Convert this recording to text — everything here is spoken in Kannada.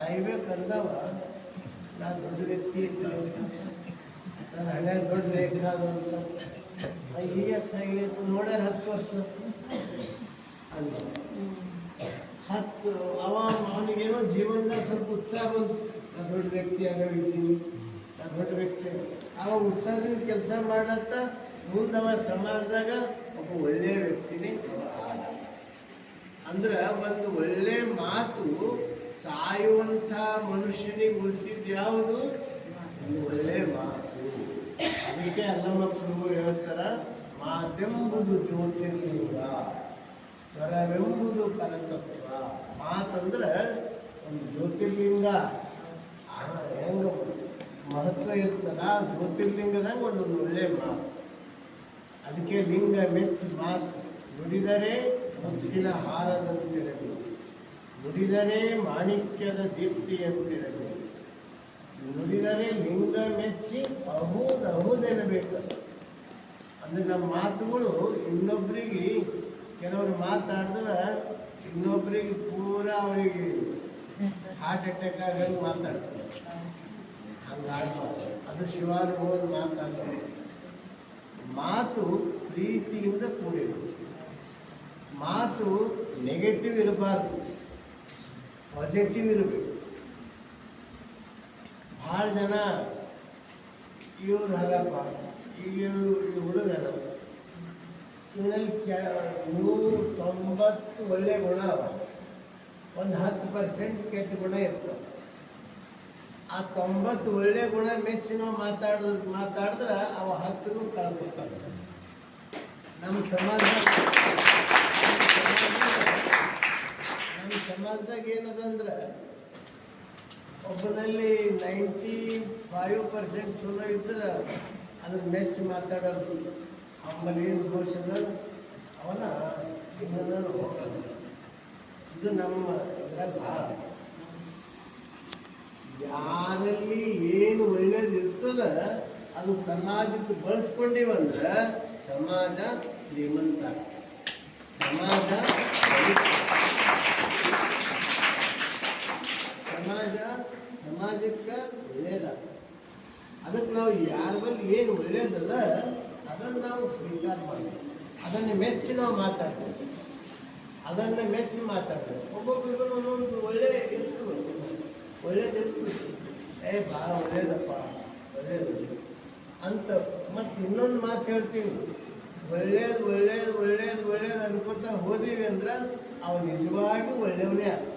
ಸಾಯ್ಬೇಕಂದವ ನಾ ದೊಡ್ಡ ವ್ಯಕ್ತಿ ನನ್ನ ಹಣೆ ದೊಡ್ಡ ಬೇಕಾದಂತ ಈಗ ಸಾಯ್ಬೇಕು ನೋಡ್ಯಾರ 10 ವರ್ಷ ಅಲ್ಲ 10 ಅವನಿಗೇನೋ ಜೀವನದಾಗ ಸ್ವಲ್ಪ ಉತ್ಸಾಹ ಬಂತು. ನಾ ದೊಡ್ಡ ವ್ಯಕ್ತಿ ಆಗಿದ್ದೀನಿ, ನಾ ದೊಡ್ಡ ವ್ಯಕ್ತಿ. ಅವ ಉತ್ಸಾಹದಿಂದ ಕೆಲಸ ಮಾಡತ್ತ ಮುಂದವ ಸಮಾಜದಾಗ ಒಬ್ಬ ಒಳ್ಳೆಯ ವ್ಯಕ್ತಿನೇ ಅಂದ್ರೆ ಒಂದು ಒಳ್ಳೆ ಮಾತು ಸಾಯುವಂಥ ಮನುಷ್ಯನಿಗೆ ಉಳಿಸಿದ್ದು ಯಾವುದು? ಒಂದು ಒಳ್ಳೆ ಮಾತು. ಅದಕ್ಕೆ ಅಲ್ಲಮ್ಮ ಪ್ರಭು ಹೇಳ್ತಾರ, ಮಾತೆಂಬುದು ಜ್ಯೋತಿರ್ಲಿಂಗ, ಸ್ವರವೆಂಬುದು ಪರತತ್ವ. ಮಾತಂದ್ರೆ ಒಂದು ಜ್ಯೋತಿರ್ಲಿಂಗ. ಹೆಂಗ ಮಹತ್ವ ಇರ್ತದ ಜ್ಯೋತಿರ್ಲಿಂಗದಾಗ ಒಂದೊಂದು ಒಳ್ಳೆ ಮಾತು. ಅದಕ್ಕೆ ಲಿಂಗ ಮೆಚ್ಚಿ ಮಾತು ನುಡಿದರೆ ಮುತ್ತಿನ ಹಾರದಂತಿರಬೇಕು, ನುಡಿದರೆ ಮಾಣಿಕ್ಯದ ದೀಪ್ತಿಯಂತಿರಬೇಕು, ನುಡಿದರೆ ಲಿಂಗ ಮೆಚ್ಚಿ ಅಹುದೆನ್ನಬೇಕು. ಅಂದ್ರೆ ನಮ್ಮ ಮಾತುಗಳು ಇನ್ನೊಬ್ಬರಿಗೆ ಕೆಲವರು ಮಾತಾಡಿದ್ರೆ ಇನ್ನೊಬ್ಬರಿಗೆ ಪೂರಾ ಅವರಿಗೆ ಹಾರ್ಟ್ ಅಟ್ಯಾಕ್ ಆಗಂಗೆ ಮಾತಾಡ್ತಾರೆ. ಹಂಗಾಗ್ಬಾರ್ದು. ಅದು ಶಿವಾನುಭವದ ಮಾತಾಡ್ತಾರೆ. ಮಾತು ಪ್ರೀತಿಯಿಂದ ಕೂಡಿರು. ಮಾತು ನೆಗೆಟಿವ್ ಇರಬಾರ್ದು, ಪಾಸಿಟಿವ್ ಇರಬೇಕು. ಭಾಳ ಜನ ಇವ್ರು ಹಾಗಪ್ಪ, ಈಗ ಈ ಹುಡುಗನ ಇವನಲ್ಲಿ 190 ಒಳ್ಳೆ ಗುಣ ಅವ, ಒಂದು 10% ಕೆಟ್ಟ ಗುಣ ಇರ್ತವೆ. ಆ 90 ಒಳ್ಳೆ ಗುಣ ಮೆಚ್ಚಿ ನಾವು ಮಾತಾಡಿದ್ರೆ ಅವ 10 ಕಳ್ಕೊತಾನೆ. ನಮ್ಮ ಸಮಾಜದಾಗ ಏನದಂದ್ರೆ ಒಬ್ಬನಲ್ಲಿ 95% ಚಲೋ ಇದ್ರೆ ಅದ್ರ ಮೆಚ್ಚಿ ಮಾತಾಡೋದು. ಆಮೇಲೆ ಏನು ದೋಷದ ಅವನ ಇನ್ನೊಂದನ್ನು ಹೋಗೋದು. ಇದು ನಮ್ಮ ಇದ್ರಾಗ ಭಾಳ. ಯಾರಲ್ಲಿ ಏನು ಒಳ್ಳೇದು ಇರ್ತದ ಅದು ಸಮಾಜಕ್ಕೆ ಬಳಸ್ಕೊಂಡಿವಂದ್ರೆ ಸಮಾಜ ಶ್ರೀಮಂತ, ಸಮಾಜಕ್ಕೆ ಒಳ್ಳೇದ. ಅದಕ್ಕೆ ನಾವು ಯಾರ ಬಳಿ ಏನು ಒಳ್ಳೇದದ ಅದನ್ನು ನಾವು ಸ್ವೀಕಾರ ಮಾಡ್ತೀವಿ, ಅದನ್ನು ಮೆಚ್ಚಿ ನಾವು ಮಾತಾಡ್ತೀವಿ, ಅದನ್ನು ಮೆಚ್ಚಿ ಮಾತಾಡ್ತೀವಿ. ಒಬ್ಬೊಬ್ಬರಿಗೂ ಒಂದೊಂದು ಒಳ್ಳೇದಿರ್ತದೆ. ಭಾಳ ಒಳ್ಳೇದಪ್ಪ, ಒಳ್ಳೇದು ಅಂತ. ಮತ್ತು ಇನ್ನೊಂದು ಮಾತು ಹೇಳ್ತೀವಿ, ಒಳ್ಳೇದು ಅನ್ಕೋತಾ ಹೋದೀವಿ ಅಂದ್ರೆ ಅವ ನಿಜವಾಗಿ ಒಳ್ಳೆಯವನೇ ಆಗ್ತಾನೆ.